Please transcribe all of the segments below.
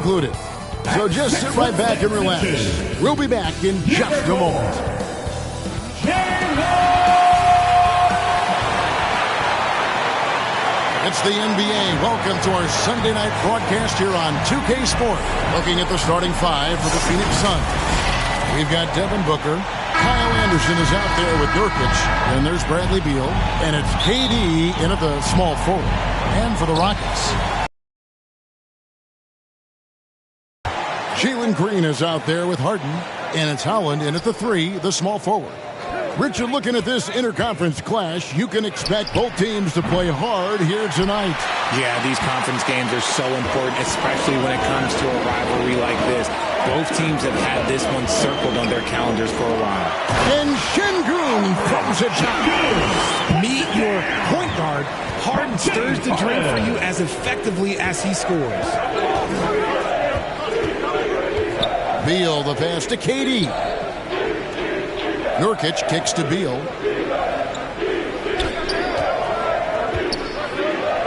included. So just sit right back and relax. We'll be back in just a moment. It's the NBA. Welcome to our Sunday night broadcast here on 2K Sport. Looking at the starting five for the Phoenix Suns. We've got Devin Booker. Kyle Anderson is out there with Nurkic. And there's Bradley Beal. And it's KD in at the small forward. And for the Rockets, Jalen Green is out there with Harden. And it's Howland in at the three, the small forward. Richard, looking at this interconference clash, you can expect both teams to play hard here tonight. Yeah, these conference games are so important, especially when it comes to a rivalry like this. Both teams have had this one circled on their calendars for a while. And Şengün throws it down. Meet your point guard. Harden stirs the drink for you as effectively as he scores. Beal, the pass to KD. Nurkic kicks to Beal.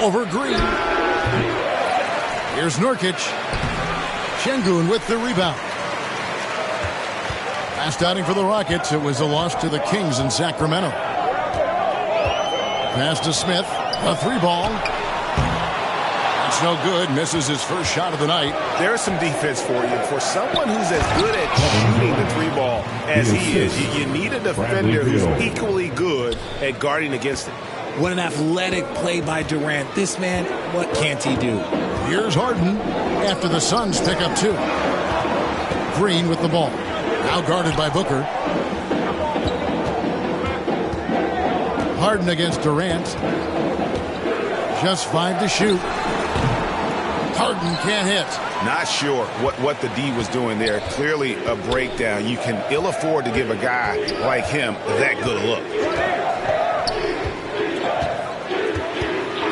Over Green. Here's Nurkic. Şengün with the rebound. Last outing for the Rockets, it was a loss to the Kings in Sacramento. Pass to Smith. A three ball. That's no good. Misses his first shot of the night. There's some defense for you. For someone who's as good at shooting the three ball as he is, you need a defender who's equally good at guarding against it. What an athletic play by Durant. This man, what can't he do? Here's Harden after the Suns pick up two. Green with the ball. Now guarded by Booker. Harden against Durant. Just 5 to shoot. Harden can't hit. Not sure what the D was doing there. Clearly a breakdown. You can ill afford to give a guy like him that good a look.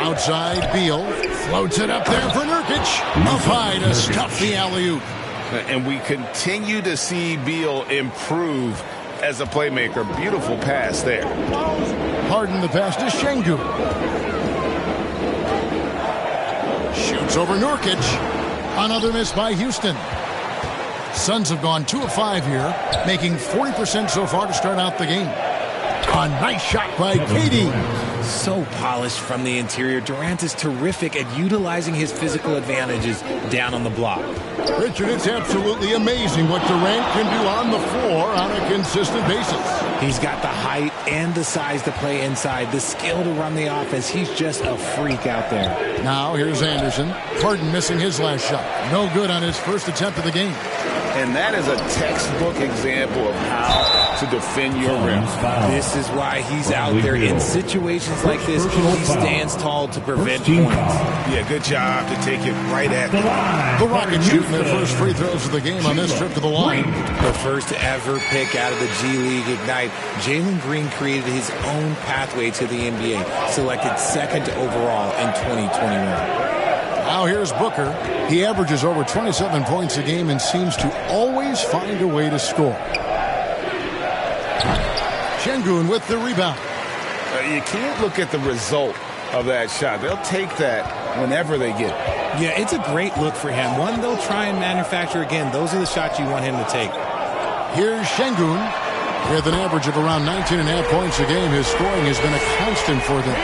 Outside, Beal floats it up there for Nurkic. Up high to stuff the alley-oop. And we continue to see Beal improve as a playmaker. Beautiful pass there. Harden the pass to Şengün. Shoots over Nurkic. Another miss by Houston. Suns have gone 2 of 5 here, making 40% so far to start out the game. A nice shot by KD. So polished from the interior. Durant is terrific at utilizing his physical advantages down on the block. Richard, it's absolutely amazing what Durant can do on the floor on a consistent basis. He's got the height and the size to play inside, the skill to run the offense. He's just a freak out there. Now here's Anderson. Harden missing his last shot. No good on his first attempt of the game. And that is a textbook example of how to defend your rim. This is why he's out there in situations like this. He stands tall to prevent points. Yeah, good job to take it right at the Rockets shooting their first free throws of the game on this trip to the line. The first ever pick out of the G League Ignite. Jalen Green created his own pathway to the NBA, selected second overall in 2021. Now here's Booker. He averages over 27 points a game and seems to always find a way to score. Şengün with the rebound. You can't look at the result of that shot. They'll take that whenever they get it. Yeah, it's a great look for him. One they'll try and manufacture again. Those are the shots you want him to take. Here's Şengün. With an average of around 19.5 points a game, his scoring has been a constant for them.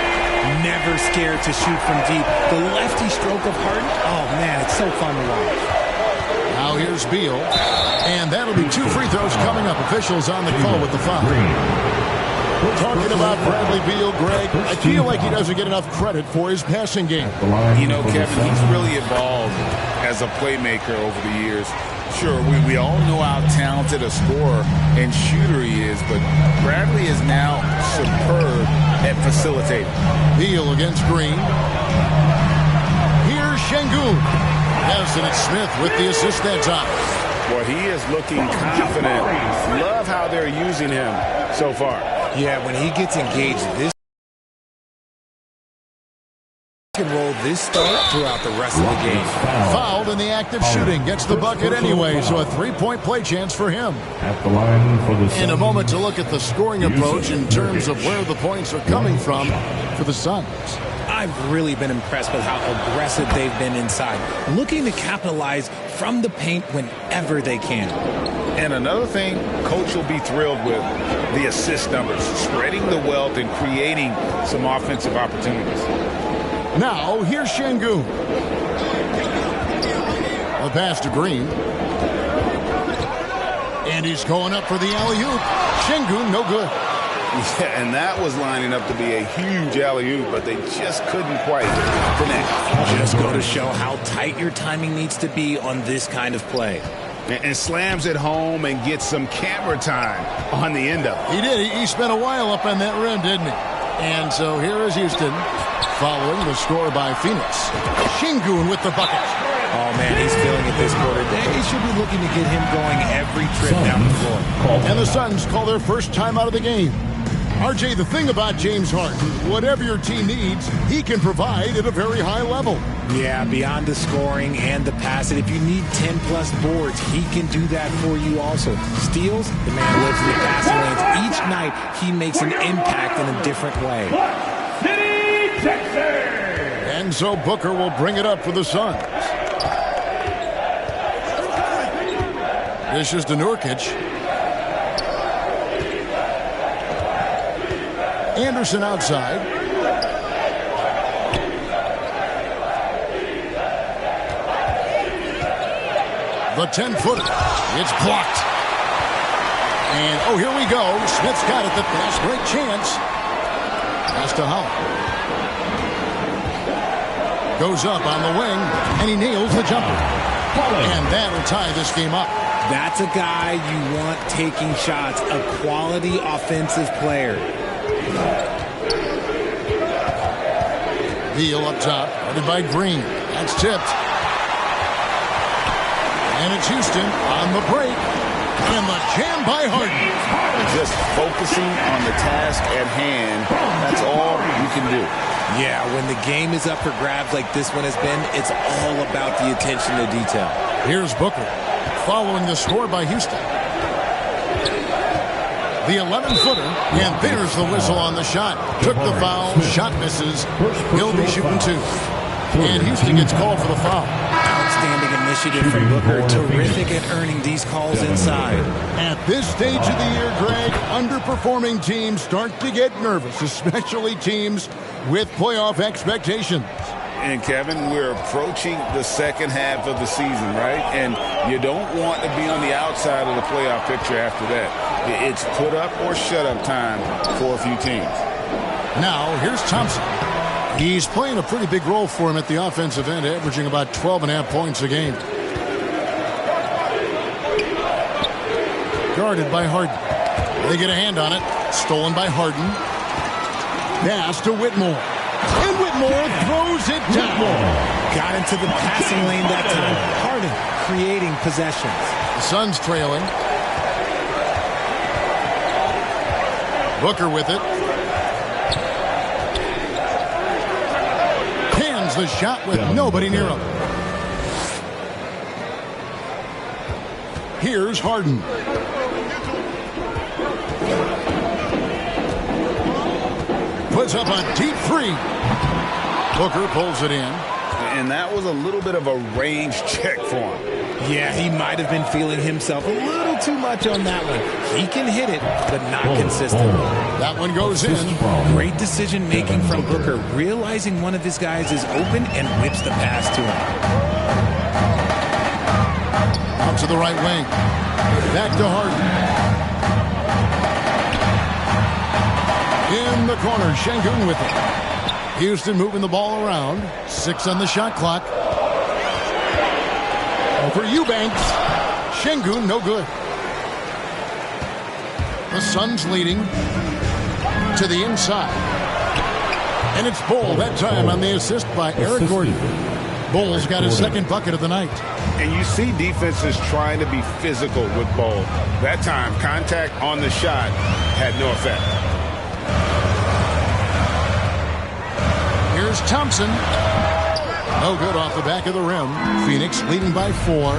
Never scared to shoot from deep. The lefty stroke of Harden, oh man, it's so fun to watch. Now here's Beal. And that'll be 2 free throws coming up. Officials on the call with the foul. We're talking about Bradley Beal, Greg. I feel like he doesn't get enough credit for his passing game. You know, Kevin, he's really evolved as a playmaker over the years. Sure, we all know how talented a scorer and shooter he is, but Bradley is now superb at facilitating. Beal against Green. Here's Şengün. Yes, and it's Smith with the assist that time. Well, he is looking confident. Love how they're using him so far. Yeah, when he gets engaged, this can roll this start throughout the rest of the game. Fouled in the act of shooting. Gets the bucket anyway, so a 3-point play chance for him. At the line for the Suns. In a moment to look at the scoring approach in terms of where the points are coming from for the Suns. I I've really been impressed with how aggressive they've been inside, looking to capitalize from the paint whenever they can. And another thing, coach will be thrilled with the assist numbers, spreading the wealth and creating some offensive opportunities. Now, here's Şengün. A pass to Green. And he's going up for the alley-oop. Şengün, no good. Yeah, and that was lining up to be a huge alley-oop, but they just couldn't quite connect. Just go to show how tight your timing needs to be on this kind of play. And slams it home and gets some camera time on the end of it. He did. He spent a while up on that rim, didn't he? And so here is Houston following the score by Phoenix. Şengün with the bucket. Oh, man, he's feeling it this quarter. They should be looking to get him going every trip down the floor. And the Suns call their first time out of the game. RJ, the thing about James Harden, whatever your team needs, he can provide at a very high level. Yeah, beyond the scoring and the passing, if you need 10-plus boards, he can do that for you also. Steals, the man lives in the passing lanes. Each night, he makes an impact in a different way. And so Booker will bring it up for the Suns. This is to Nurkic. Anderson outside. The 10-footer. It's blocked. And, oh, here we go. Smith's got it. The pass. Great chance. Pass to Howard. Goes up on the wing, and he nails the jumper. And that'll tie this game up. That's a guy you want taking shots, a quality offensive player. Beal up top, guarded by Green. That's tipped. And it's Houston on the break. And the jam by Harden. Just focusing on the task at hand, that's all you can do. Yeah, when the game is up for grabs like this one has been, it's all about the attention to detail. Here's Booker, following the score by Houston. The 11-footer, and there's the whistle on the shot. Took the foul, shot misses. He'll be shooting two. And Houston gets called for the foul. Outstanding initiative from Booker. Terrific at earning these calls inside. At this stage of the year, Greg, underperforming teams start to get nervous, especially teams with playoff expectations. And, Kevin, we're approaching the second half of the season, right? And you don't want to be on the outside of the playoff picture after that. It's put up or shut up time for a few teams. Now, here's Thompson. He's playing a pretty big role for him at the offensive end, averaging about 12.5 points a game. Guarded by Harden. They get a hand on it. Stolen by Harden. Pass to Whitmore. And Whitmore throws it down. Got into the passing lane that time. Harden creating possessions. The Suns trailing. Booker with it. Hands the shot with nobody near him. Here's Harden. Puts up a deep three. Booker pulls it in. And that was a little bit of a range check for him. Yeah, he might have been feeling himself a little too much on that one. He can hit it, but not consistently. That one goes in. Great decision-making from Booker, realizing one of his guys is open and whips the pass to him. Out to the right wing. Back to Harden. In the corner, Şengün with it. Houston moving the ball around. 6 on the shot clock. For Eubanks. Şengün, no good. The Suns leading to the inside. And it's Bull that time on the assist by Eric Gordon. Bull's got his second bucket of the night. And you see defenses trying to be physical with Bull. That time, contact on the shot had no effect. Here's Thompson. No good off the back of the rim. Phoenix leading by 4.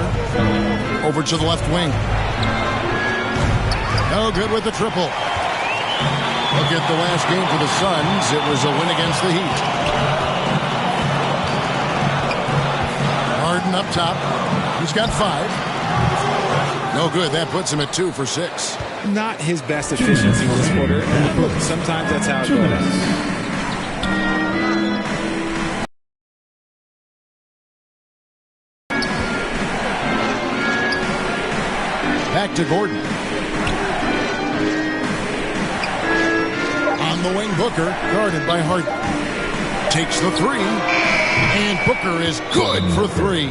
Over to the left wing. No good with the triple. Look at the last game for the Suns. It was a win against the Heat. Gordon up top. He's got 5. No good. That puts him at 2 for 6. Not his best efficiency this quarter. Look, sometimes that's how it goes. Back to Gordon. On the wing, Booker, guarded by Harden. Takes the 3, and Booker is good for 3.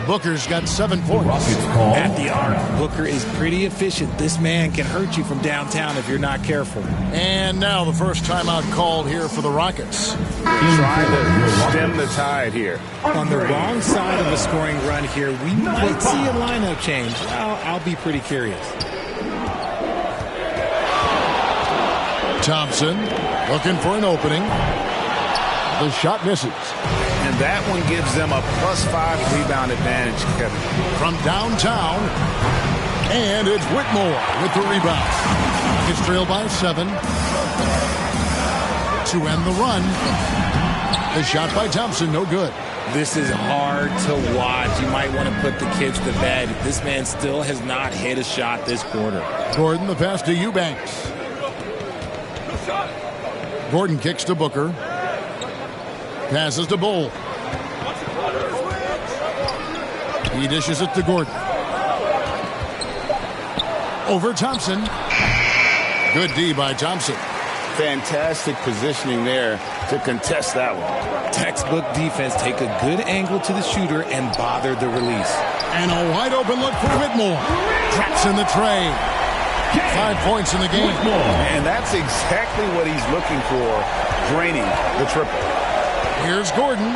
Booker's got 7 points. At the arc, Booker is pretty efficient. This man can hurt you from downtown if you're not careful. And now the first timeout called here for the Rockets. Trying to stem the tide here. On the wrong side of a scoring run here, we might see a lineup change. I'll be pretty curious. Thompson looking for an opening. The shot misses. And that one gives them a +5 rebound advantage, Kevin. From downtown, and it's Whitmore with the rebound. It's trailed by 7. To end the run. The shot by Thompson, no good. This is hard to watch. You might want to put the kids to bed. This man still has not hit a shot this quarter. Gordon, the pass to Eubanks. Gordon kicks to Booker. Passes to Bull. He dishes it to Gordon. Over Thompson. Good D by Thompson. Fantastic positioning there to contest that one. Textbook defense. Take a good angle to the shooter and bother the release. And a wide open look for Whitmore. Traps in the tray. 5 points in the game. And that's exactly what he's looking for, draining the triple. Here's Gordon.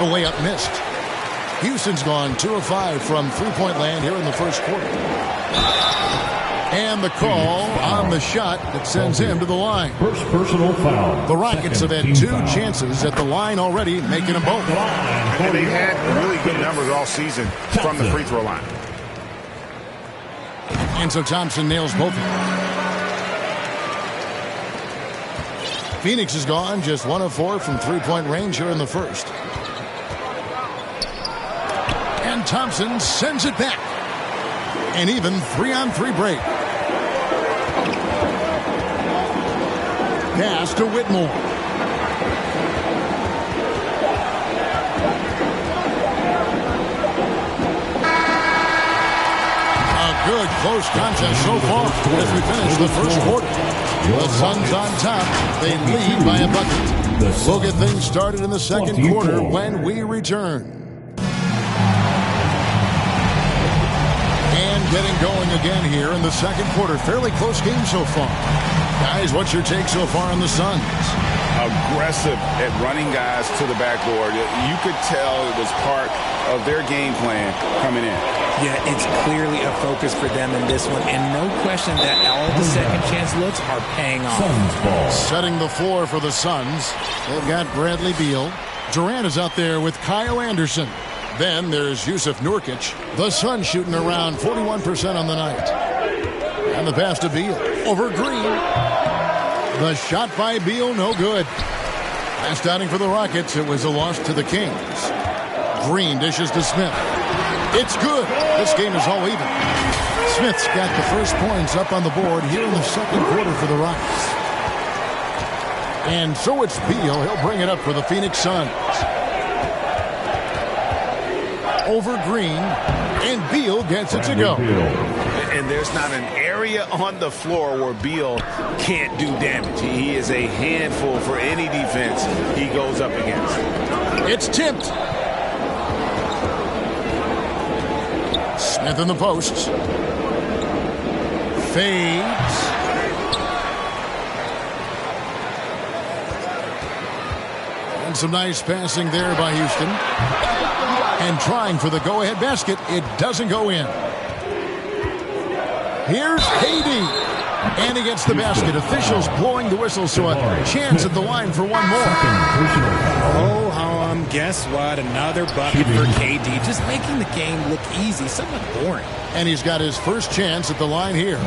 The layup missed. Houston's gone 2 of 5 from three-point land here in the first quarter. And the call on the shot that sends him to the line. First personal foul. The Rockets have had 2 chances at the line already, making them both. And they've had really good numbers all season from the free throw line. And so Thompson nails both of them. Phoenix is gone just 1 of 4 from three-point range here in the first. And Thompson sends it back. An even 3-on-3 break. Pass to Whitmore. A good close contest so far as we finish the first quarter. The Suns on top. They lead by a bucket. We'll get things started in the second quarter when we return. And getting going again here in the second quarter. Fairly close game so far. Guys, what's your take so far on the Suns? Aggressive at running guys to the backboard. You could tell it was part of their game plan coming in. Yeah, it's clearly a focus for them in this one, and no question that all the second chance looks are paying off. Setting the floor for the Suns. They've got Bradley Beal. Durant is out there with Kyle Anderson. Then there's Yusuf Nurkic. The Suns shooting around 41% on the night. And the pass to Beal. Over Green. The shot by Beal, no good. Last outing for the Rockets, it was a loss to the Kings. Green dishes to Smith. It's good. This game is all even. Smith's got the first points up on the board here in the second quarter for the Rockets. And so it's Beal. He'll bring it up for the Phoenix Suns. Over Green, and Beal gets it to go. And there's not an area on the floor where Beal can't do damage. He is a handful for any defense he goes up against. It's tipped. Smith in the post. Fades. And some nice passing there by Houston. And trying for the go-ahead basket. It doesn't go in. Here's KD. And he gets the basket. Officials blowing the whistle, so a chance at the line for one more. Oh, guess what? Another bucket for KD. Just making the game look easy, somewhat boring. And he's got his first chance at the line here.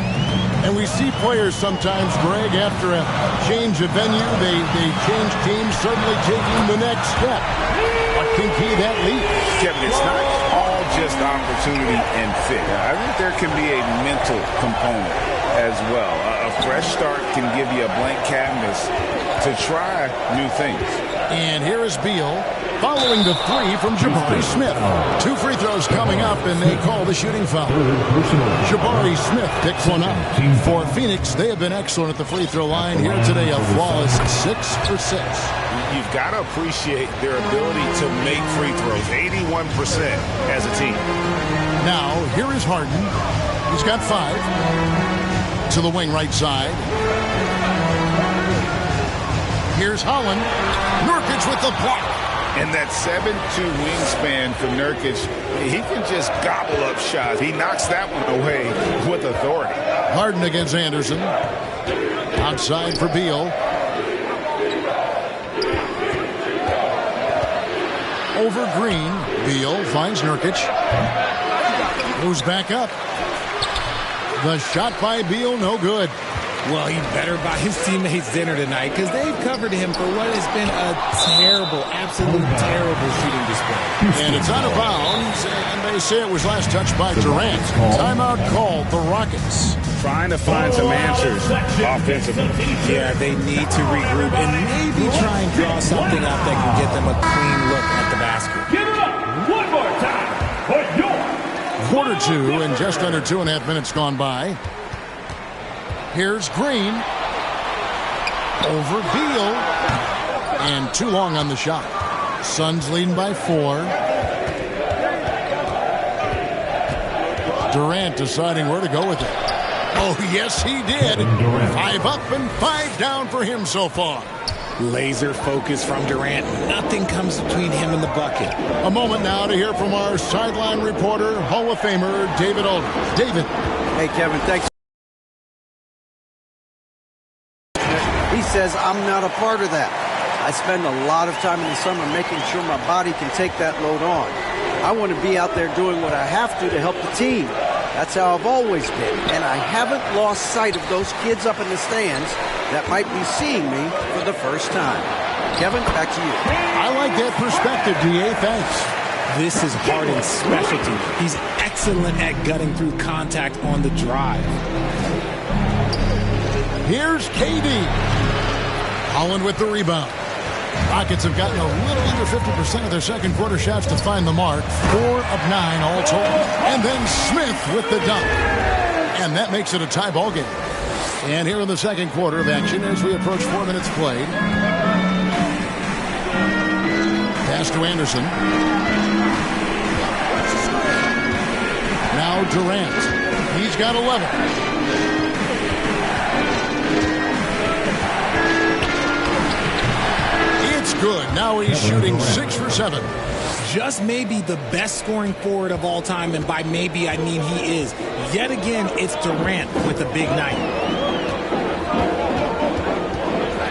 And we see players sometimes, Greg, after a change of venue, they change teams, suddenly taking the next step. A can key that lead. Kevin, it's not all just opportunity and fit. I think there can be a mental component as well. A fresh start can give you a blank canvas to try new things. And here is Beal following the three from Jabari Smith. 2 free throws coming up, and they call the shooting foul. Jabari Smith picks one up. For Phoenix, they have been excellent at the free throw line here today. A flawless 6 for 6. You've got to appreciate their ability to make free throws. 81% as a team. Now, here is Harden. He's got 5. To the wing right side. Here's Holland. Nurkic with the block. And that 7'2" wingspan for Nurkic, he can just gobble up shots. He knocks that one away with authority. Harden against Anderson. Outside for Beal. Over Green. Beal finds Nurkic. Moves back up. The shot by Beal, no good. Well, he better buy his teammates dinner tonight because they've covered him for what has been a terrible, absolute terrible shooting display. And it's out of bounds, and they say it was last touched by Durant. Timeout called the Rockets. Trying to find some answers offensively. Yeah, they need to regroup and maybe try and draw something up that can get them a clean look at the basket. Give it up one more time for your Quarter 2 and just under 2.5 minutes gone by. Here's Green. Over Beal. And too long on the shot. Suns leading by 4. Durant deciding where to go with it. Oh, yes, he did. 5 up and 5 down for him so far. Laser focus from Durant. Nothing comes between him and the bucket. A moment now to hear from our sideline reporter, Hall of Famer David Aldridge. David. Hey, Kevin, thanks. He says, I'm not a part of that. I spend a lot of time in the summer making sure my body can take that load on. I want to be out there doing what I have to help the team. That's how I've always been. And I haven't lost sight of those kids up in the stands that might be seeing me for the first time. Kevin, back to you. I like that perspective, D.A. Thanks. This is Harden's specialty. He's excellent at gutting through contact on the drive. Here's KD. Holland with the rebound. Rockets have gotten a little under 50% of their second quarter shots to find the mark. 4 of 9 all told. And then Smith with the dunk. And that makes it a tie ball game. And here in the second quarter of action as we approach 4 minutes played. Pass to Anderson. Now Durant. He's got 11. Good. Now he's shooting 6 for 7. Just maybe the best scoring forward of all time, and by maybe I mean he is. Yet again, it's Durant with a big night.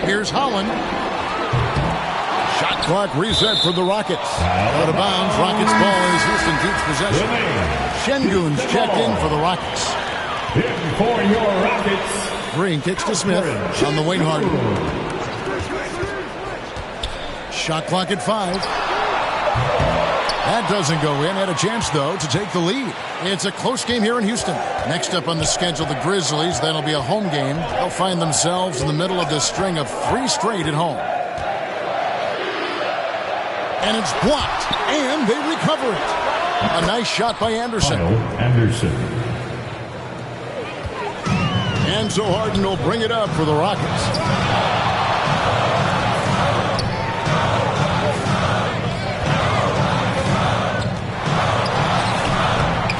Here's Holland. Shot clock reset for the Rockets. Out of bounds. Rockets ball as Houston keeps possession. Şengün's checked in for the Rockets. for your Rockets. Green kicks to Smith on the wing. Harden. Shot clock at 5. That doesn't go in. Had a chance, though, to take the lead. It's a close game here in Houston. Next up on the schedule, the Grizzlies. That'll be a home game. They'll find themselves in the middle of this string of 3 straight at home. And it's blocked, and they recover it. A nice shot by Anderson. And so Harden will bring it up for the Rockets.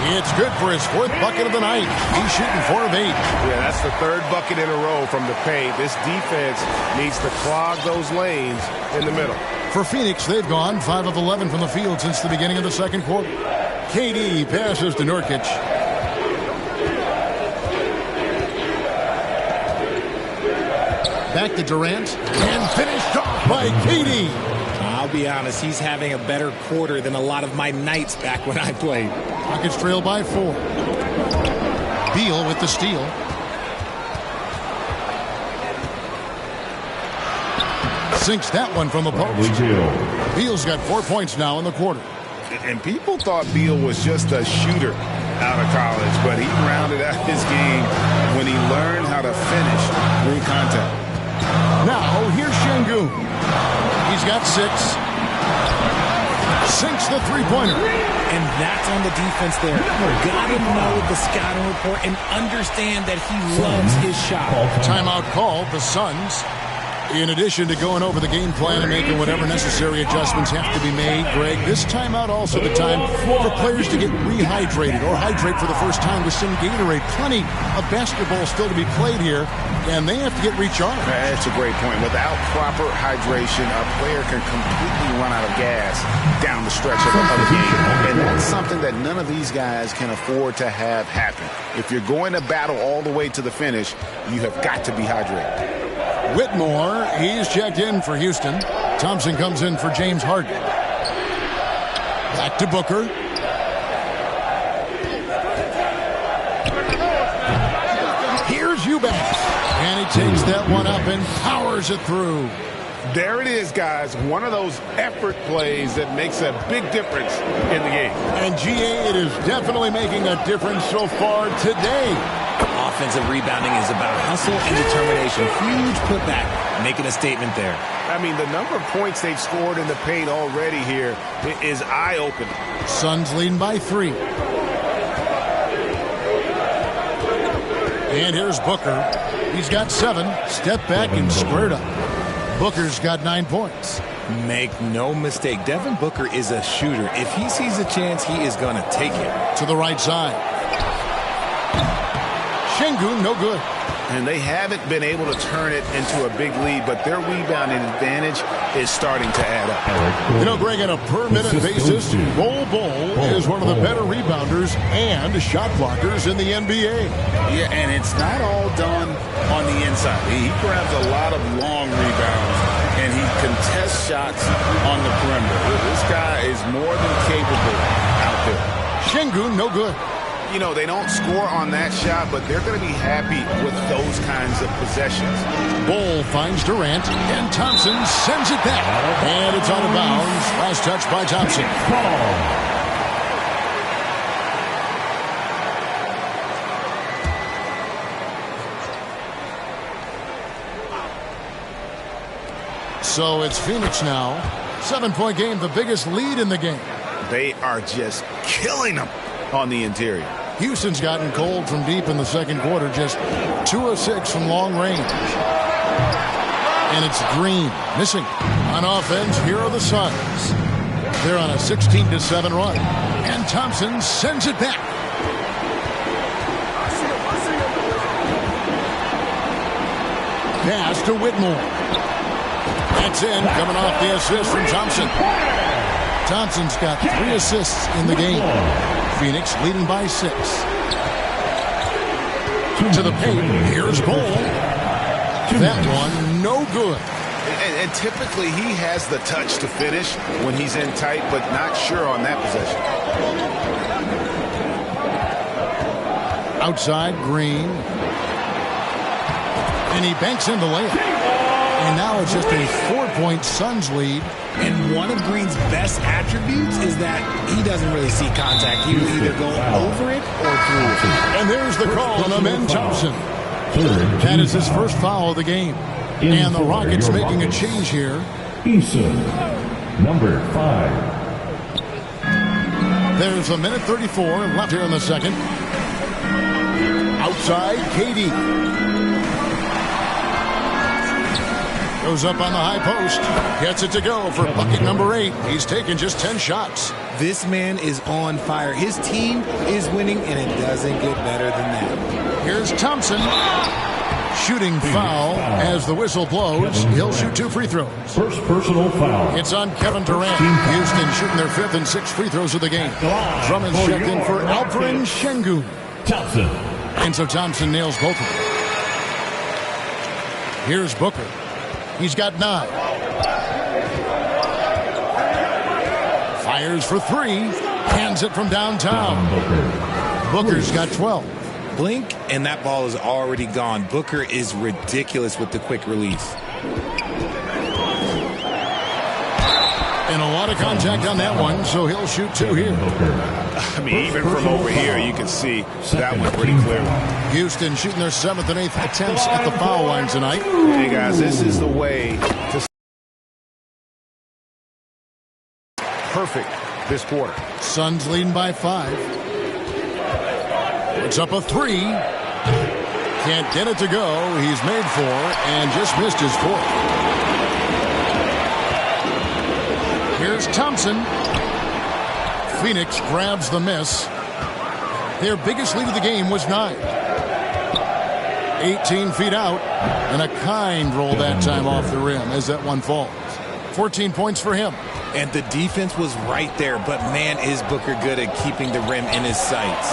It's good for his 4th bucket of the night. He's shooting 4 of 8. Yeah, that's the 3rd bucket in a row from the paint. This defense needs to clog those lanes in the middle. For Phoenix, they've gone 5 of 11 from the field since the beginning of the second quarter. KD passes to Nurkic. Back to Durant. And finished off by KD. I'll be honest, he's having a better quarter than a lot of my nights back when I played. Rockets trail by 4. Beal with the steal. Sinks that one from the post. Beal's got 4 points now in the quarter. And people thought Beal was just a shooter out of college, but he rounded out his game when he learned how to finish through contact. Now, here's Şengün. He's got 6. Sinks the three-pointer. And that's on the defense there. Got to know the scouting report and understand that he loves his shot. Timeout called, the Suns. In addition to going over the game plan and making whatever necessary adjustments have to be made, Greg, this timeout also the time for players to get rehydrated or hydrate for the first time with some Gatorade. Plenty of basketball still to be played here, and they have to get recharged. That's a great point. Without proper hydration, a player can completely run out of gas down the stretch of a game. And that's something that none of these guys can afford to have happen. If you're going to battle all the way to the finish, you have got to be hydrated. Whitmore, he's checked in for Houston. Thompson comes in for James Harden. Back to Booker. Here's Eubanks. And he takes that one up and powers it through. There it is, guys. One of those effort plays that makes a big difference in the game. And GA, it is definitely making a difference so far today. Offensive rebounding is about hustle and determination. Huge putback, making a statement there. I mean, the number of points they've scored in the paint already here is eye-opening. Suns leading by 3. And here's Booker. He's got 7. Step back and squared up. Booker's got 9 points. Make no mistake, Devin Booker is a shooter. If he sees a chance, he is going to take it. To the right side. Şengün, no good. And they haven't been able to turn it into a big lead, but their rebounding advantage is starting to add up. You know, Greg, on a per-minute basis, Bol is one of the better rebounders and shot blockers in the NBA. Yeah, and it's not all done on the inside. He grabs a lot of long rebounds, and he contests shots on the perimeter. This guy is more than capable out there. Şengün, no good. You know, they don't score on that shot, but they're going to be happy with those kinds of possessions. Bol finds Durant, and Thompson sends it back. And it's out of bounds. Last touch by Thompson. So it's Phoenix now. 7-point game, the biggest lead in the game. They are just killing them on the interior. Houston's gotten cold from deep in the second quarter, just 2 of 6 from long range. And it's Green missing. On offense, here are the Suns. They're on a 16-7 run. And Thompson sends it back. Pass to Whitmore. That's in, coming off the assist from Thompson. Thompson's got 3 assists in the game. Phoenix leading by 6. To the paint. Here's Bol. That one, no good. And typically he has the touch to finish when he's in tight, but not sure on that possession. Outside, Green. And he banks in the layup. And now it's just a 4-point Suns lead. And one of Green's best attributes is that he doesn't really see contact. He will either go over it or through it. And there's the call on Amen Thompson. That is his first foul of the game. And the Rockets making a change here. Eason, number 5. There's a minute 34 left here in the second. Outside, KD. Goes up on the high post. Gets it to go for bucket number 8. He's taken just 10 shots. This man is on fire. His team is winning, and it doesn't get better than that. Here's Thompson. Shooting foul as the whistle blows. He'll shoot 2 free throws. First personal foul. It's on Kevin Durant. Houston shooting their 5th and 6th free throws of the game. Drummond's checked in for Alperen Şengün. Thompson. And so Thompson nails both of them. Here's Booker. He's got 9. Fires for 3. Hands it from downtown. Booker's got 12. Blink, and that ball is already gone. Booker is ridiculous with the quick release. A lot of contact on that one, so he'll shoot 2 here. I mean, even from over here, you can see that one pretty clearly. Houston shooting their 7th and 8th attempts at the foul line tonight. Hey, guys, this is the way to perfect this quarter. Suns leading by 5. It's up a 3. Can't get it to go. He's made 4 and just missed his 4th. Here's Thompson. Phoenix grabs the miss. Their biggest lead of the game was 9. 18 feet out, and a kind roll that time off the rim as that one falls. 14 points for him. And the defense was right there, but man, is Booker good at keeping the rim in his sights.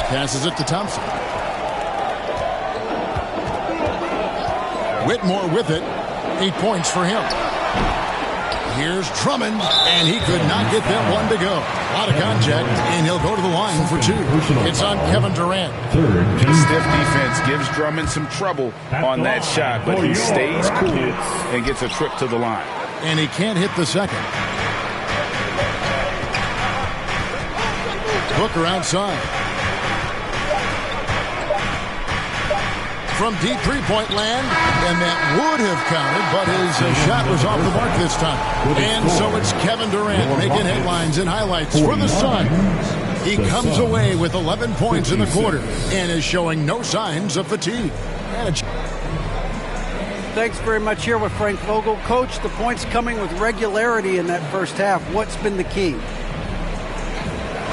Passes it to Thompson. Whitmore with it. 8 points for him. Here's Drummond, and he could not get that one to go. A lot of contact, and he'll go to the line for 2. It's on Kevin Durant. The stiff defense gives Drummond some trouble on that shot, but he stays cool and gets a trip to the line. And he can't hit the second. Booker outside. From deep three-point land, and that would have counted, but his shot was off the mark this time. And so it's Kevin Durant making headlines and highlights for the Suns. He comes away with 11 points in the quarter and is showing no signs of fatigue. Thanks very much. Here with Frank Vogel. Coach, the points coming with regularity in that first half. What's been the key?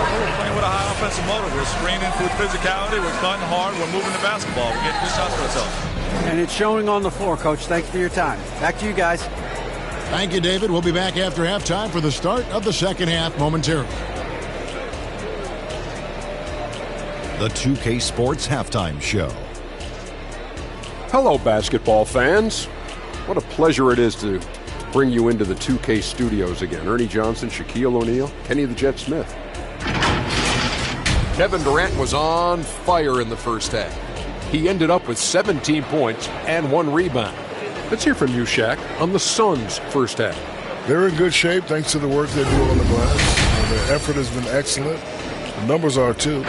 We're playing with a high offensive motor. We're screening with physicality. We're cutting hard. We're moving the basketball. We're getting good shots for ourselves. And it's showing on the floor, Coach. Thanks for your time. Back to you guys. Thank you, David. We'll be back after halftime for the start of the second half momentarily. The 2K Sports Halftime Show. Hello, basketball fans. What a pleasure it is to bring you into the 2K studios again. Ernie Johnson, Shaquille O'Neal, Kenny the Jet Smith. Kevin Durant was on fire in the first half. He ended up with 17 points and 1 rebound. Let's hear from you, Shaq, on the Suns' first half. They're in good shape thanks to the work they do on the glass. Their effort has been excellent. The numbers are too.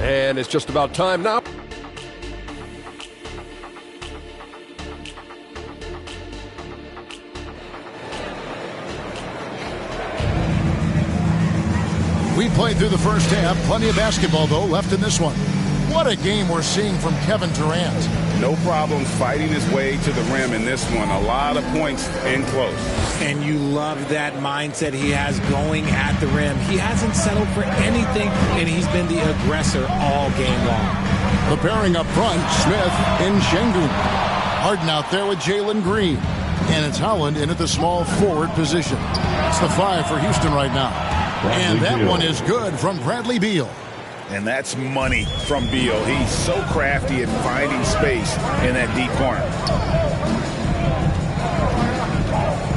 And it's just about time now. We played through the first half. Plenty of basketball, though, left in this one. What a game we're seeing from Kevin Durant. No problem fighting his way to the rim in this one. A lot of points in close. And you love that mindset he has going at the rim. He hasn't settled for anything, and he's been the aggressor all game long. The pairing up front, Smith and Şengün. Harden out there with Jalen Green. And it's Howland in at the small forward position. It's the 5 for Houston right now. And that one is good from Bradley Beal. And that's money from Beal. He's so crafty at finding space in that deep corner.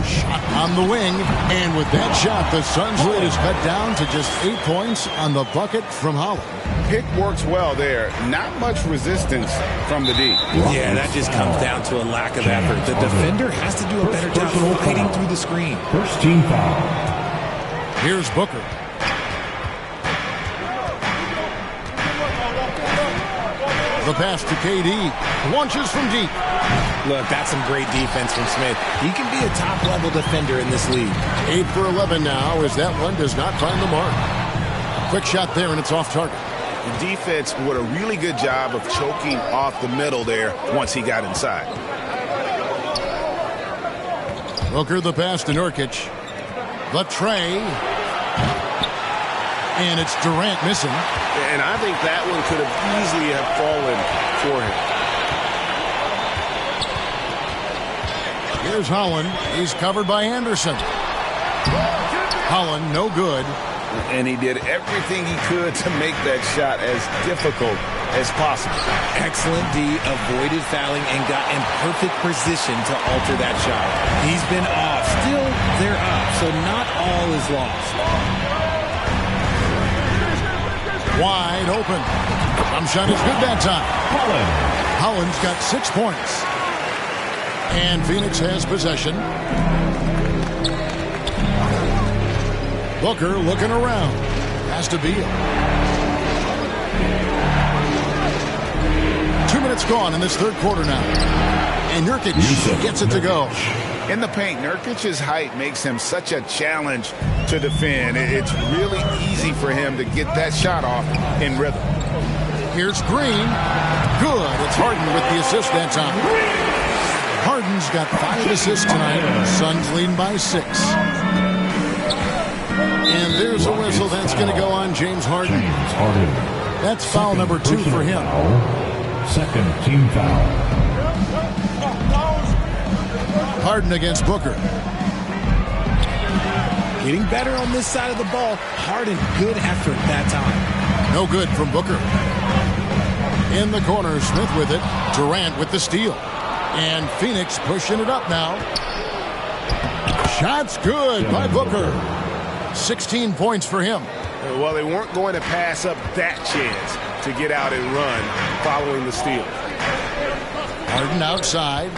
Shot on the wing. And with that shot, the Suns' lead is cut down to just 8 points on the bucket from Howland. Pick works well there. Not much resistance from the D. Yeah, that just comes down to a lack of effort. The defender has to do a better job fighting through the screen. First team foul. Here's Booker. The pass to KD. Launches from deep. Look, that's some great defense from Smith. He can be a top-level defender in this league. 8 for 11 now as that one does not find the mark. Quick shot there, and it's off target. The defense did a really good job of choking off the middle there once he got inside. Booker the pass to Nurkic. The tray. And it's Durant missing. And I think that one could have easily have fallen for him. Here's Howland. He's covered by Anderson. Howland, no good. And he did everything he could to make that shot as difficult as possible. Excellent D, avoided fouling and got in perfect position to alter that shot. He's been off. Still, they're up, so not all is lost. Wide open. Jump shot is good that time. Howland's got 6 points. And Phoenix has possession. Booker looking around. Has to Beal. 2 minutes gone in this third quarter now. And Nurkic gets it to go. In the paint, Nurkic's height makes him such a challenge to defend. It's really easy for him to get that shot off in rhythm. Here's Green. Good. It's Harden with the assist that time. Harden's got 5 assists tonight. Suns leading by 6. And there's a whistle that's going to go on James Harden. That's foul number 2 for him. Second team foul. Harden against Booker. Getting better on this side of the ball. Harden, good effort that time. No good from Booker. In the corner, Smith with it. Durant with the steal. And Phoenix pushing it up now. Shots good by Booker. 16 points for him. Well, they weren't going to pass up that chance to get out and run following the steal. Harden outside.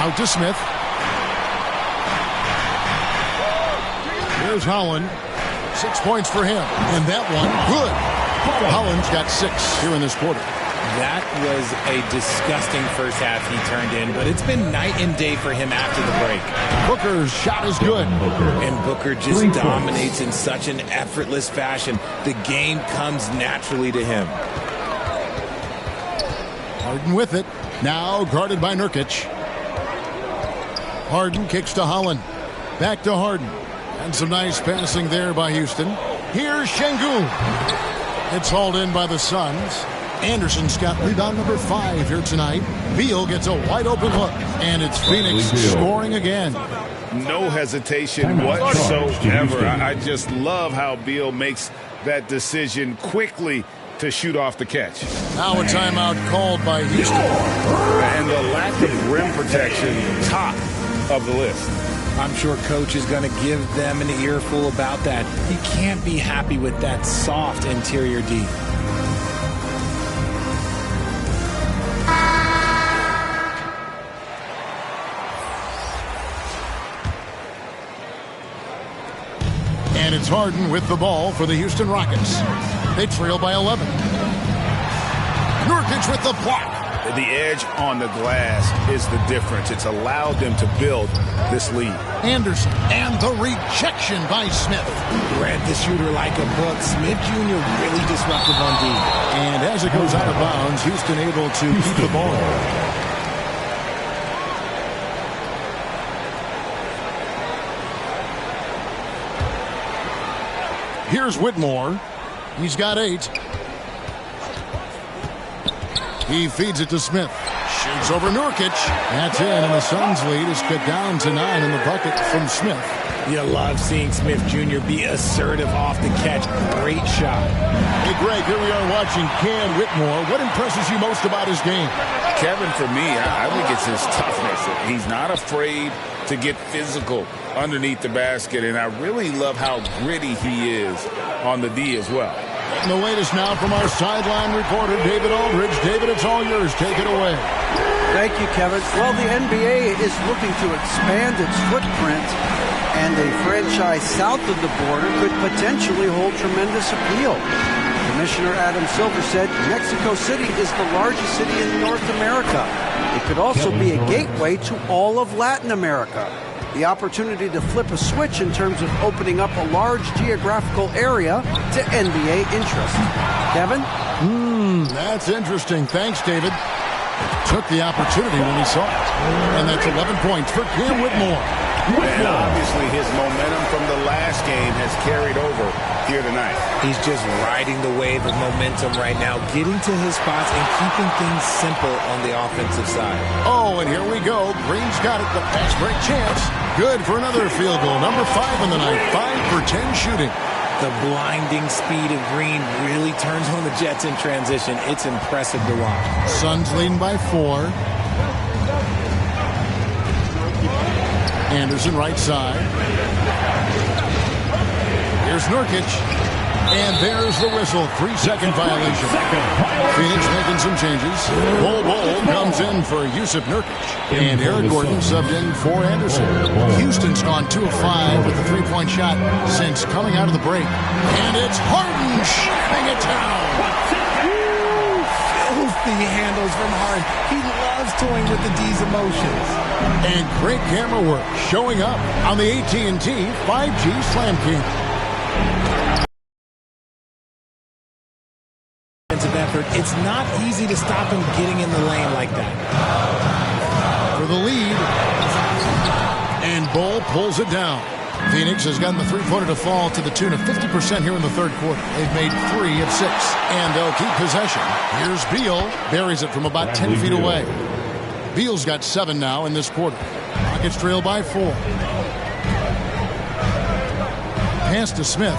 Out to Smith. Here's Holland. 6 points for him. And that one, good. Holland's got 6 here in this quarter. That was a disgusting first half he turned in, but it's been night and day for him after the break. Booker's shot is good. And Booker just dominates in such an effortless fashion. The game comes naturally to him. Harden with it. Now guarded by Nurkic. Harden kicks to Holland. Back to Harden. And some nice passing there by Houston. Here's Şengün. It's hauled in by the Suns. Anderson's got rebound number 5 here tonight. Beal gets a wide open look. And it's Phoenix scoring again. No hesitation whatsoever. I just love how Beal makes that decision quickly to shoot off the catch. Now a timeout called by Houston. And the lack of rim protection, top of the list. I'm sure coach is going to give them an earful about that. He can't be happy with that soft interior D. And it's Harden with the ball for the Houston Rockets. They trail by 11. Nurkic with the block. The edge on the glass is the difference. It's allowed them to build this lead. Anderson and the rejection by Smith. Read the shooter like a book. Smith Jr. really disruptive on D. And as it goes out of bounds, Houston able to keep the ball. Here's Whitmore. He's got 8. He feeds it to Smith. Shoots over Nurkic. That's in, and the Suns' lead is cut down to 9 in the bucket from Smith. You love seeing Smith Jr. be assertive off the catch. Great shot. Hey, Greg, here we are watching Cam Whitmore. What impresses you most about his game? Kevin, for me, I think it's his toughness. He's not afraid to get physical underneath the basket, and I really love how gritty he is on the D as well. And the latest now from our sideline reporter, David Aldridge. David, it's all yours. Take it away. Thank you, Kevin. Well, the NBA is looking to expand its footprint, and a franchise south of the border could potentially hold tremendous appeal. Commissioner Adam Silver said Mexico City is the largest city in North America. It could also be a gateway to all of Latin America. The opportunity to flip a switch in terms of opening up a large geographical area to NBA interest. Kevin? That's interesting. Thanks, David. Took the opportunity when he saw it. And that's 11 points for Cam Whitmore. And obviously his momentum from the last game has carried over here tonight. He's just riding the wave of momentum right now, getting to his spots and keeping things simple on the offensive side. Oh, and here we go. Green's got it. The fast break chance. Good for another field goal. Number 5 in the night. 5 for 10 shooting. The blinding speed of Green really turns on the Jets in transition. It's impressive to watch. Suns leading by 4. Anderson right side. Here's Nurkic. And there's the whistle. 3-second violation. Phoenix making some changes. Bol comes in for Yusuf Nurkic. And Eric Gordon subbed in for Anderson. Houston's gone 2 of 5 with a three-point shot since coming out of the break. And it's Harden shooting it down. Filthy handles from Harden. He loves toying with the D's emotions. And great camera work showing up on the AT&T 5G Slam King. Effort. It's not easy to stop him getting in the lane like that. For the lead. And Bol pulls it down. Phoenix has gotten the three-pointer to fall to the tune of 50% here in the third quarter. They've made 3 of 6. And they'll keep possession. Here's Beal. Buries it from about 10 feet away. Beal's got 7 now in this quarter. Rockets trail by 4. Pass to Smith.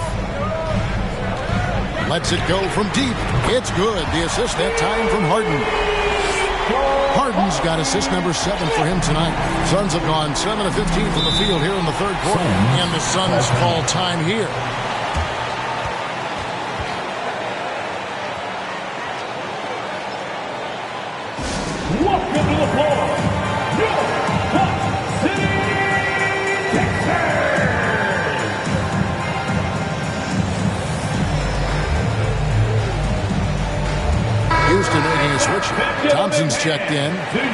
Lets it go from deep. It's good. The assist that time from Harden. Harden's got assist number 7 for him tonight. Suns have gone 7 of 15 from the field here in the third quarter. And the Suns call time here. Welcome to the floor, New York City, Texas. Houston making a switch. Thompson's checked in.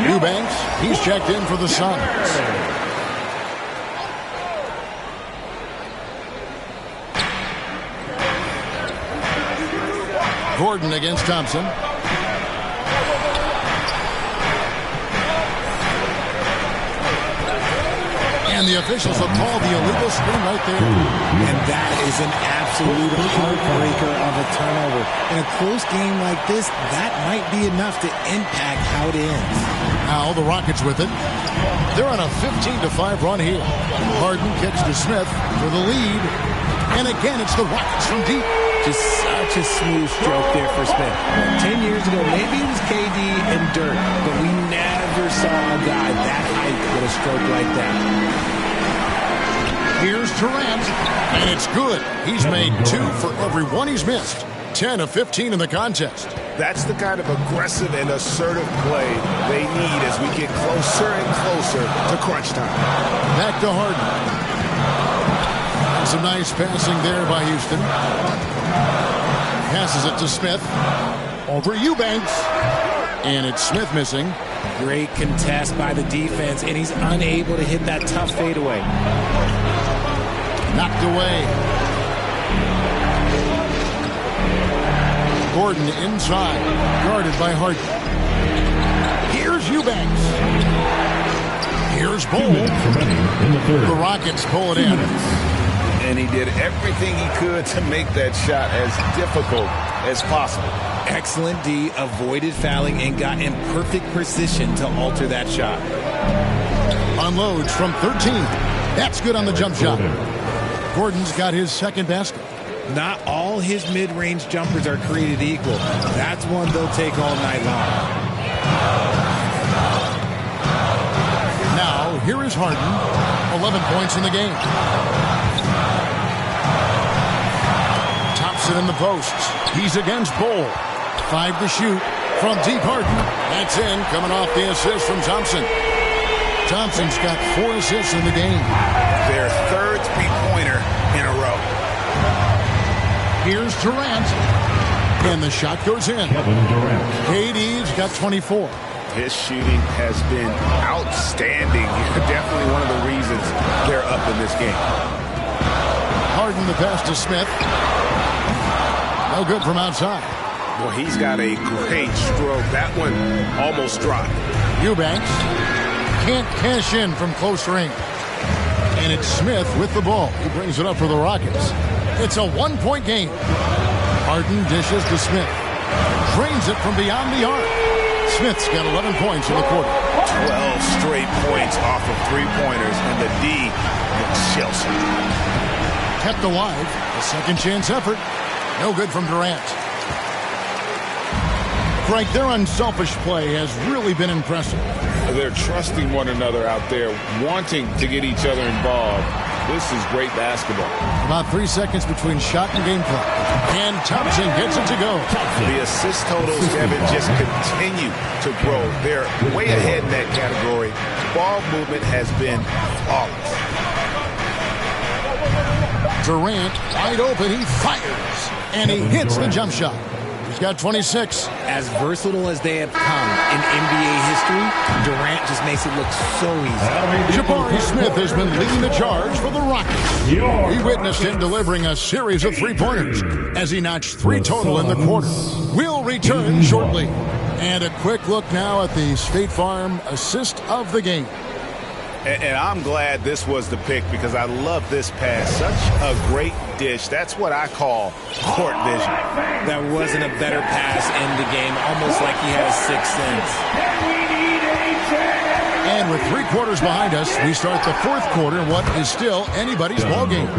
Eubanks, he's checked in for the Suns. Gordon against Thompson. And the officials have called the illegal screen right there. And that is an absolute heartbreaker of a turnover. In a close game like this, that might be enough to impact how it ends. Now the Rockets with it. They're on a 15-5 run here. Harden kicks to Smith for the lead. And again, it's the Rockets from deep. Just such a smooth stroke there for Smith. 10 years ago, maybe it was KD and Dirk, but we never saw a guy that height with a stroke like that. Here's Durant, and it's good. He's made 2 for every one he's missed. 10 of 15 in the contest. That's the kind of aggressive and assertive play they need as we get closer and closer to crunch time. Back to Harden. Some nice passing there by Houston. Passes it to Smith. Over Eubanks. And it's Smith missing. Great contest by the defense, and he's unable to hit that tough fadeaway. Knocked away. Gordon inside. Guarded by Harden. Here's Eubanks. Here's Bol. The Rockets pull it in. And he did everything he could to make that shot as difficult as possible. Excellent D, avoided fouling, and got in perfect position to alter that shot. Unloads from 13. That's good on the jump shot. Gordon's got his second basket. Not all his mid-range jumpers are created equal. That's one they'll take all night long. Now, here is Harden. 11 points in the game. Thompson in the posts. He's against Bol. 5 to shoot from deep. Harden. That's in, coming off the assist from Thompson. Thompson's got 4 assists in the game. Their third three-pointer in a row. Here's Durant. And the shot goes in. KD's got 24. His shooting has been outstanding. Definitely one of the reasons they're up in this game. Harden the pass to Smith. No good from outside. Well, he's got a great stroke. That one almost dropped. Eubanks can't cash in from close range. And it's Smith with the ball. He brings it up for the Rockets. It's a 1-point game. Harden dishes to Smith. Drains it from beyond the arc. Smith's got 11 points in the quarter. 12 straight points off of three-pointers, and the D looks Chelsea. Kept alive. A second chance effort. No good from Durant. Frank, their unselfish play has really been impressive. They're trusting one another out there, wanting to get each other involved. This is great basketball. About 3 seconds between shot and game clock. And Thompson gets it to go. The assist totals, Devin, just continue to grow. They're way ahead in that category. Ball movement has been flawless. Durant, wide open, he fires. And he hits the jump shot. He's got 26. As versatile as they have come in NBA history, Durant just makes it look so easy. Jabari Smith has been leading the charge for the Rockets. We witnessed him delivering a series of three-pointers as he notched 3 total in the quarter. We'll return shortly. And a quick look now at the State Farm assist of the game. And I'm glad this was the pick because I love this pass. Such a great dish. That's what I call court vision. That wasn't a better pass in the game, almost like he has 6 cents. And with 3 quarters behind us, we start the 4th quarter in what is still anybody's ball game.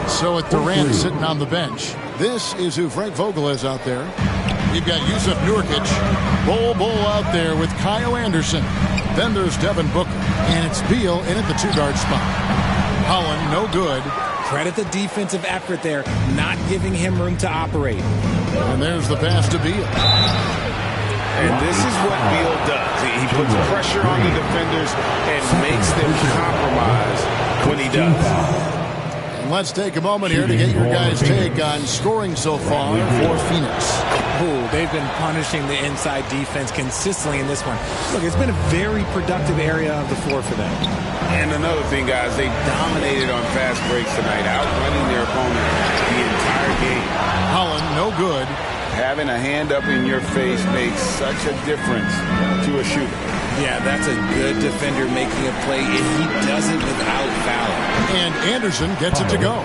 So with Durant sitting on the bench, this is who Frank Vogel is out there. We've got Jusuf Nurkic, Bol out there with Kyle Anderson. Then there's Devin Booker, and it's Beal in at the 2-guard spot. Holland, no good. Credit the defensive effort there, not giving him room to operate. And there's the pass to Beal. And this is what Beal does. He puts pressure on the defenders and makes them compromise when he does. And let's take a moment here to get your guys' take on scoring so far for Phoenix. Ooh, they've been punishing the inside defense consistently in this one. Look, it's been a very productive area of the floor for them. And another thing, guys, they dominated on fast breaks tonight, outrunning their opponent the entire game. Holland, no good. Having a hand up in your face makes such a difference to a shooter. Yeah, that's a good defender making a play, and he does it without fouling. And Anderson gets it to go.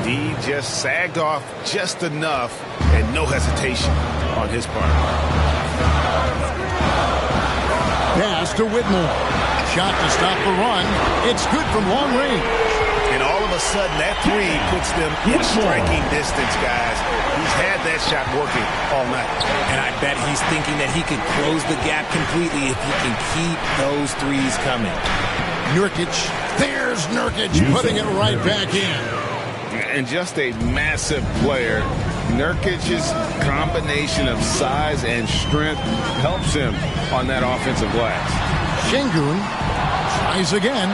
D just sagged off just enough, and no hesitation on his part. Pass to Whitmore. Shot to stop the run. It's good from long range. And all of a sudden, that 3 puts them in striking distance, guys. He's had that shot working all night. And I bet he's thinking that he could close the gap completely if he can keep those 3s coming. Nurkic. There's Nurkic putting it right back in. And just a massive player. Nurkic's combination of size and strength helps him on that offensive glass. Şengün tries again,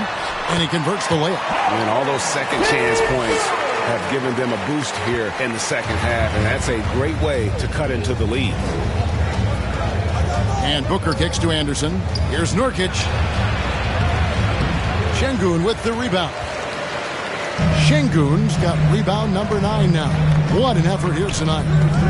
and he converts the layup. And all those second chance points have given them a boost here in the second half, and that's a great way to cut into the lead. And Booker kicks to Anderson. Here's Nurkic. Şengün with the rebound. Şengün's got rebound number 9 now. What an effort here tonight.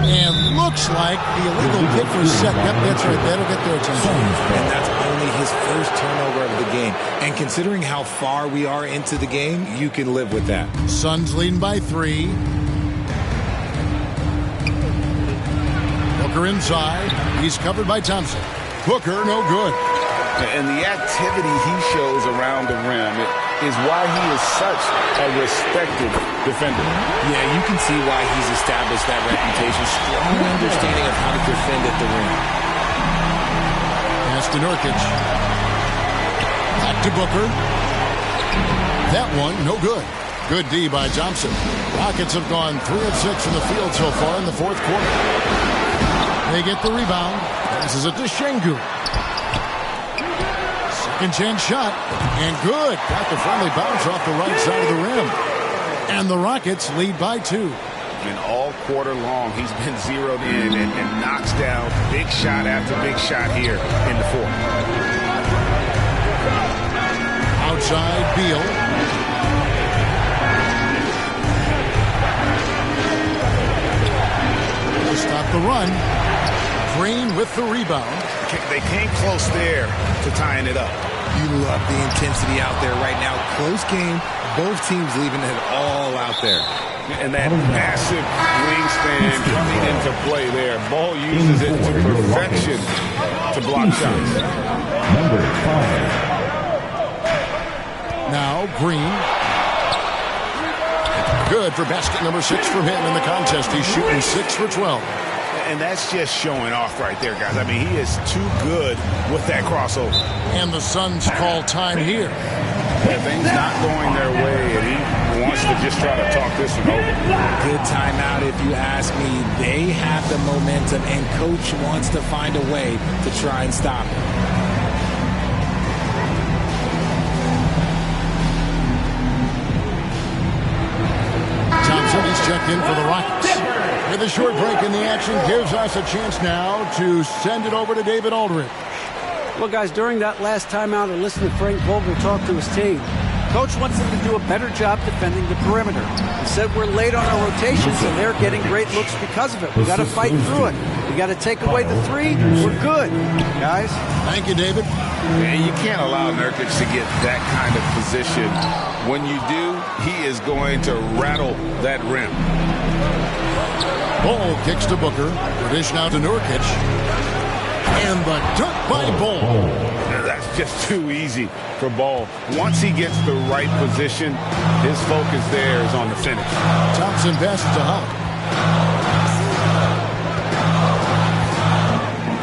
And looks like the illegal kick was set. Yep, that's right. That'll get their attention. And that's only his first turnover of the game. And considering how far we are into the game, you can live with that. Suns leading by 3. Booker inside. He's covered by Thompson. Booker, no good. And the activity he shows around the rim is why he is such a respected defender. Yeah, you can see why he's established that reputation. Strong understanding of how to defend at the rim. Pass to Nurkic. Back to Booker. That one, no good. Good D by Thompson. Rockets have gone 3 of 6 from the field so far in the 4th quarter. They get the rebound. This is it to Şengün. Second chance shot, and good. Got the friendly bounce off the right side of the rim. And the Rockets lead by 2. And all quarter long, he's been zeroed in and knocks down big shot after big shot here in the 4th. Outside, Beal. To stop the run. Green with the rebound. They came close there to tying it up. You love the intensity out there right now. Close game. Both teams leaving it all out there. And that massive wingspan coming into play there. Ball uses it to perfection to block shots. Number 5. Now Green. Good for basket number 6 from him in the contest. He's shooting 6 for 12. And that's just showing off right there, guys. I mean, he is too good with that crossover. And the Suns call time here. Yeah, things not going their way, and he just try to talk this one over. Good timeout if you ask me. They have the momentum, and Coach wants to find a way to try and stop it. Thompson is checked in for the Rockets. With a short break in the action, gives us a chance now to send it over to David Aldridge. Well, guys, during that last timeout, I listened to Frank Vogel talk to his team. Coach wants them to do a better job defending the perimeter. He said we're late on our rotations, and they're getting great looks because of it. We got to fight through it. We got to take away the three. We're good, guys. Thank you, David. And you can't allow Nurkic to get that kind of position. When you do, he is going to rattle that rim. Ball kicks to Booker. The dish now to Nurkic. And the dunk by Ball. That's just too easy for Ball. Once he gets the right position, his focus there is on the finish. Thompson passes to Huck.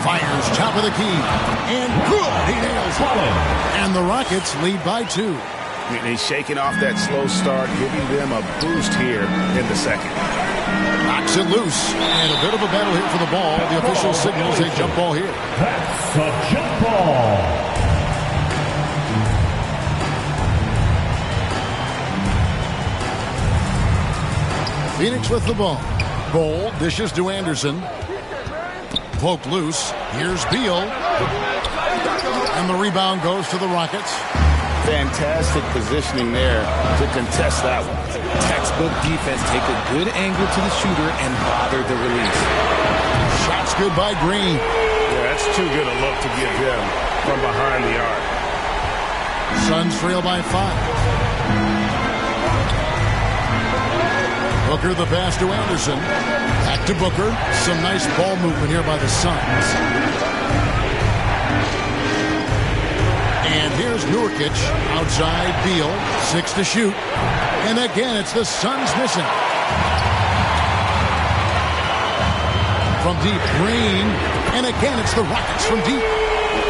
Fires top of the key. And good. He nails it. And the Rockets lead by 2. And he's shaking off that slow start, giving them a boost here in the second. Knocks it loose. And a bit of a battle here for the ball. The official signals a jump ball here. That's a jump ball. Phoenix with the ball. Ball dishes to Anderson. Poked loose. Here's Beal. And the rebound goes to the Rockets. Fantastic positioning there to contest that one. Textbook defense. Take a good angle to the shooter and bother the release. Shots good by Green. Yeah, that's too good a look to give him from behind the arc. Suns trail by 5. Booker the pass to Anderson. Back to Booker. Some nice ball movement here by the Suns. And here's Nurkic outside Beal. 6 to shoot. And again, it's the Suns missing. From deep, Green. And again, it's the Rockets from deep.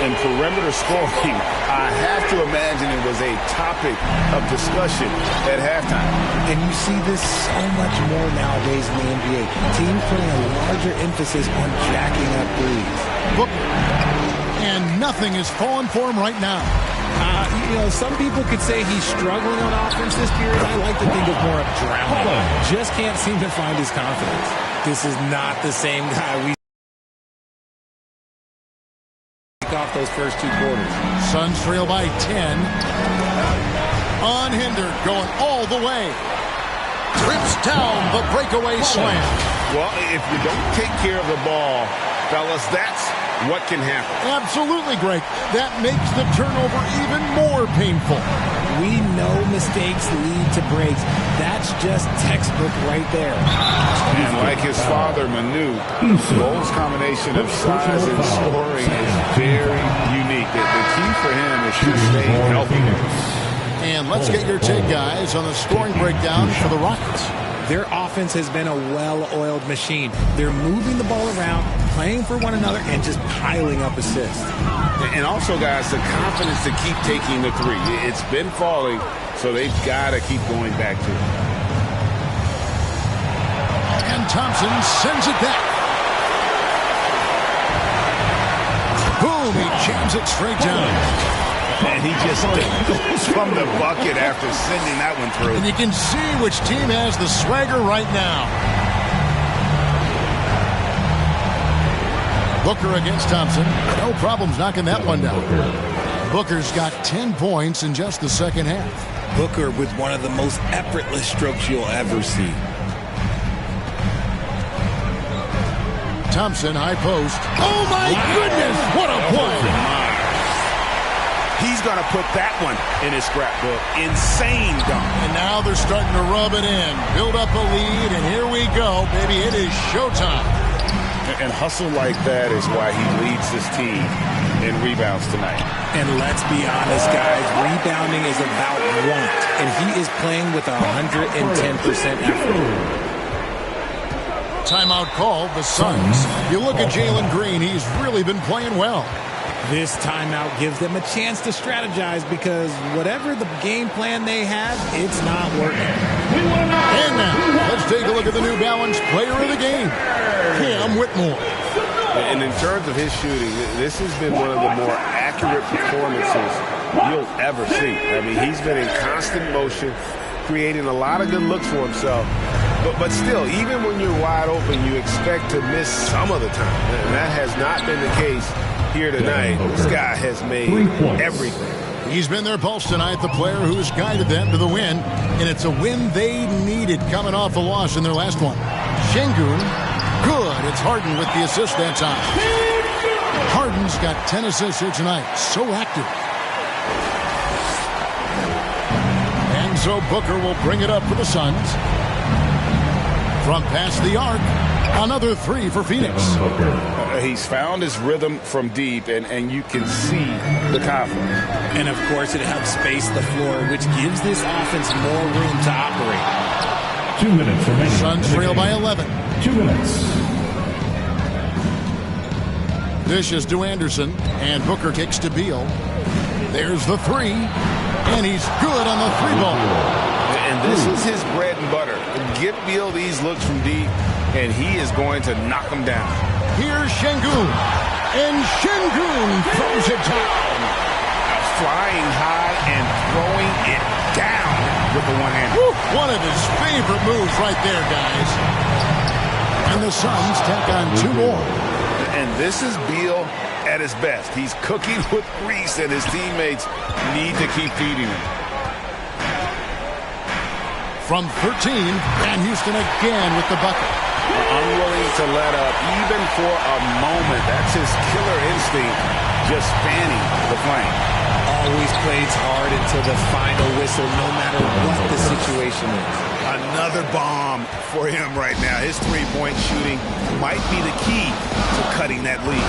And perimeter scoring, I have to imagine it was a topic of discussion at halftime. And you see this so much more nowadays in the NBA. Teams putting a larger emphasis on jacking up threes. Booker. And nothing is falling for him right now. Some people could say he's struggling on offense this period. I like to think of more of drowning. Just can't seem to find his confidence. This is not the same guy we off those first 2 quarters. Suns trail by 10. Unhindered, going all the way. Trips down the breakaway slam. Well, if you don't take care of the ball, fellas, that's what can happen. Absolutely, Greg. That makes the turnover even more painful. We know mistakes lead to breaks. That's just textbook right there. And like his father, Manu, Ball's combination of size and scoring is very unique. The key for him is to stay healthy. And let's get your take, guys, on the scoring breakdown for the Rockets. Their offense has been a well-oiled machine. They're moving the ball around, playing for one another, and just piling up assists. And also, guys, the confidence to keep taking the three. It's been falling, so they've got to keep going back to it. And Thompson sends it back. Boom, he jams it straight down. And he just goes from the bucket after sending that one through. And you can see which team has the swagger right now. Booker against Thompson. No problems knocking that one down. Booker's got 10 points in just the second half. Booker with one of the most effortless strokes you'll ever see. Thompson, high post. Oh, my goodness! What a play! He's going to put that one in his scrapbook. Insane dunk. And now they're starting to rub it in. Build up a lead, and here we go, baby. It is showtime. And hustle like that is why he leads this team in rebounds tonight. And let's be honest, guys. Rebounding is about want. And he is playing with 110% effort. Timeout called, the Suns. You look at Jalen Green, he's really been playing well. This timeout gives them a chance to strategize because whatever the game plan they have, it's not working. New Balance Player of the Game, Cam Whitmore. And in terms of his shooting, this has been one of the more accurate performances you'll ever see. I mean, he's been in constant motion, creating a lot of good looks for himself. But still, even when you're wide open, you expect to miss some of the time. And that has not been the case here tonight. This guy has made everything. He's been their pulse tonight, the player who's guided them to the win. And it's a win they needed coming off a loss in their last one. Şengün, good. It's Harden with the assist that time. Harden's got 10 assists here tonight. So active. And so Booker will bring it up for the Suns. From past the arc, another three for Phoenix. He's found his rhythm from deep, and you can see the confidence. And, of course, it helps space the floor, which gives this offense more room to operate. 2 minutes remaining. Suns trail by 11. 2 minutes. Dishes to Anderson, and Booker kicks to Beal. There's the three, and he's good on the three ball. And this is his bread and butter. Get Beal these looks from deep, and he is going to knock them down. Here's Şengün, and Şengün throws it down. Flying high and throwing it down with the one-hander. One of his favorite moves right there, guys. And the Suns tack on two more. And this is Beal at his best. He's cooking with grease, and his teammates need to keep feeding him. From 13, and Houston again with the bucket. Unwilling to let up, even for a moment. That's his killer instinct, just fanning the flame. Always plays hard until the final whistle, no matter what the situation is. Another bomb for him right now. His three-point shooting might be the key to cutting that lead.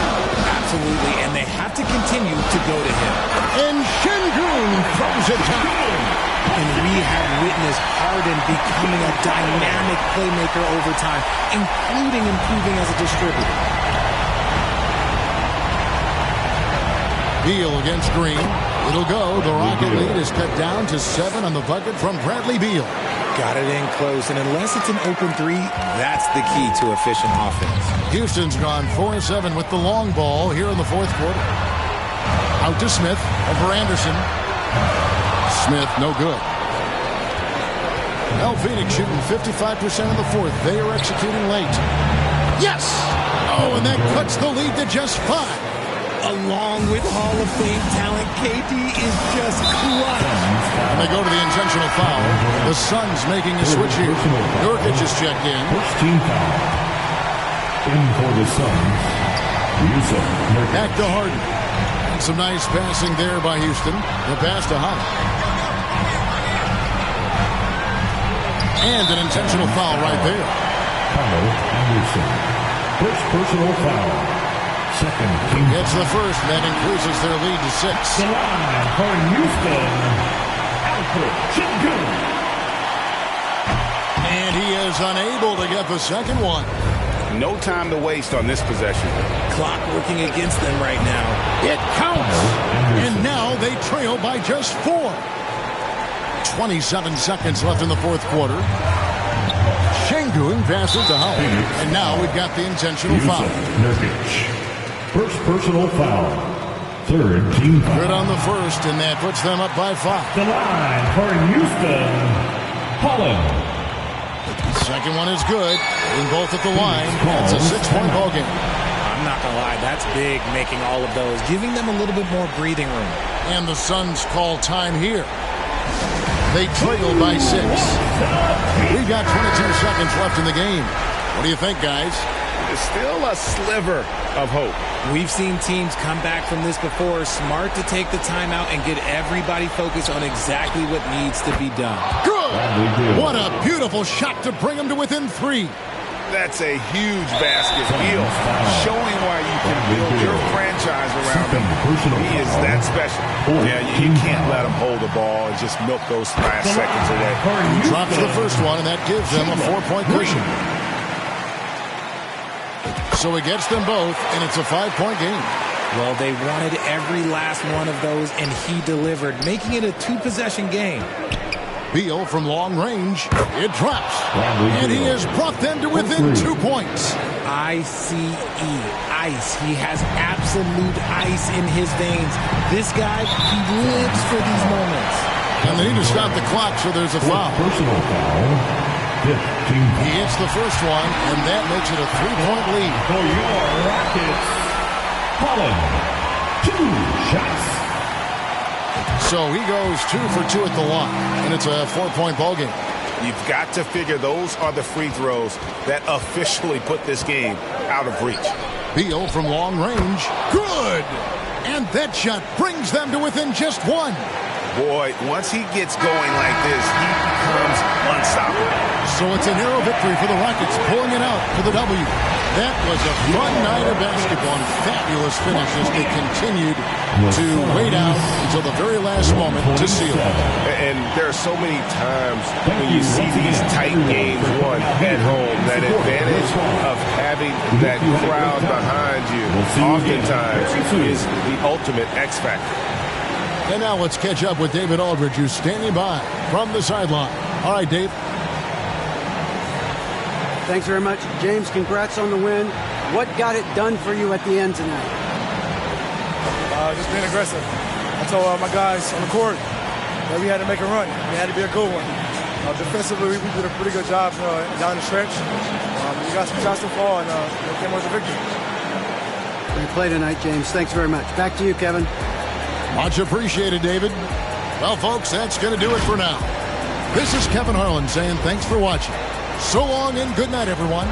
Absolutely, and they have to continue to go to him. And Şengün throws it down. And we have witnessed Harden becoming a dynamic playmaker over time, including improving as a distributor. Beal against Green. It'll go. The Rocket lead is cut down to 7 on the bucket from Bradley Beal. Got it in close, and unless it's an open three, that's the key to efficient offense. Houston's gone 4-7 with the long ball here in the fourth quarter. Out to Smith over Anderson. Smith, no good. Now Phoenix shooting 55% in the fourth. They are executing late. Yes! Oh, and that cuts the lead to just 5. Along with Hall of Fame talent, KD is just clutch. And they go to the intentional foul. The Suns making a switch here. Nurkic is checked in. First team foul. In for the Suns. Yusuf Nurkic. Back to Harden. And some nice passing there by Houston. The pass to Holiday. And an intentional foul right there. Kyle Anderson. First personal foul. Second team. Gets the first, and that increases their lead to 6. The line for Houston. Alfred Şengün. And he is unable to get the second one. No time to waste on this possession. Clock working against them right now. It counts. And now they trail by just 4. 27 seconds left in the fourth quarter. Şengün passes to Howard. And now we've got the intentional foul. Nurkic. First personal foul. Third team foul. Good on the first, and that puts them up by 5. The line for Houston. Holland. Second one is good. In both at the line. It's a 6-point ball game. I'm not going to lie, that's big, making all of those, giving them a little bit more breathing room. And the Suns call time here. They trail by 6. We've got 22 seconds left in the game. What do you think, guys? There's still a sliver of hope. We've seen teams come back from this before. Smart to take the timeout and get everybody focused on exactly what needs to be done. Good! What a beautiful shot to bring them to within 3. That's a huge basket. Beal showing why you can build your franchise around him. He is that special. Yeah, you can't let him hold the ball and just milk those last seconds away. He drops the first one, and that gives them a 4-point cushion. So he gets them both, and it's a 5-point game. Well, they wanted every last one of those, and he delivered, making it a 2-possession game. Beal from long range. It drops. And he has brought them to within 2 points. ICE. Ice. He has absolute ice in his veins. This guy, he lives for these moments. And they need to stop the clock, so there's a foul. Personal foul. 15. He hits the first one, and that makes it a 3-point lead. For your Rockets, Holland. 2 shots. So he goes 2 for 2 at the line, and it's a 4-point ball game. You've got to figure those are the free throws that officially put this game out of reach. Beal from long range. Good! And that shot brings them to within just 1. Boy, once he gets going like this, he becomes unstoppable. So it's a narrow victory for the Rockets, pulling it out for the W. That was a fun night of basketball and fabulous finish as they continued to wait out until the very last moment to seal it. And there are so many times when you see these tight games won at home, that advantage of having that crowd behind you oftentimes is the ultimate X factor. And now let's catch up with David Aldridge, who's standing by from the sideline. All right, Dave. Thanks very much. James, congrats on the win. What got it done for you at the end tonight? Just being aggressive. I told my guys on the court that we had to make a run. It had to be a good one. Defensively, we did a pretty good job down the stretch. We got some shots to fall, and it came with the victory. Great play tonight, James. Thanks very much. Back to you, Kevin. Much appreciated, David. Well, folks, that's going to do it for now. This is Kevin Harlan saying thanks for watching. So long and good night, everyone.